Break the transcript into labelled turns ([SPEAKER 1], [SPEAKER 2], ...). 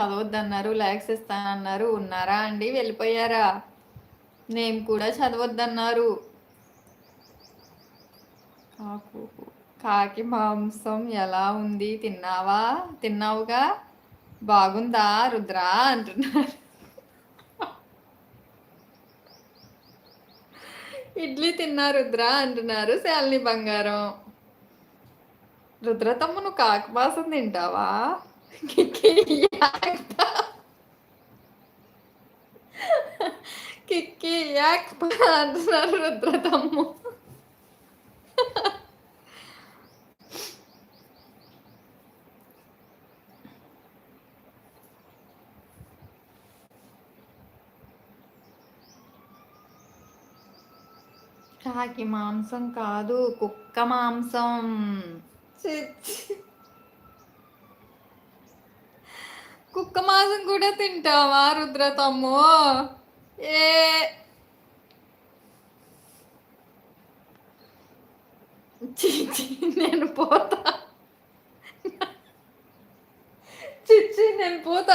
[SPEAKER 1] చదవద్దన్నారు, లాక్స్ ఇస్తానన్నారు. ఉన్నారా అండి? వెళ్ళిపోయారా? నేమ్ కూడా చదవద్దన్నారు. కాకు కాకి మాంసం ఎలా ఉంది? తిన్నావా? తిన్నావుగా? బాగుందా రుద్ర అంటున్నారు. ఇడ్లీ తిన్నా రుద్ర అంటున్నారు శాలిని బంగారం. రుద్ర తమ్ము నువ్వు కాకి మాంసం తింటావా? కిక్కి యాక్ కిక్కి యాక్ అంటున్నారు రుద్ర తమ్ము. కాకి మాంసం కాదు, కుక్క మాంసం. ఛీ, ఛీ. కుక్క మాంసం కూడా తింటావా రుద్ర తమ్ము? ఏ ఛీ, ఛీ, నేను పోతా. చిచ్చి నేను పోతా.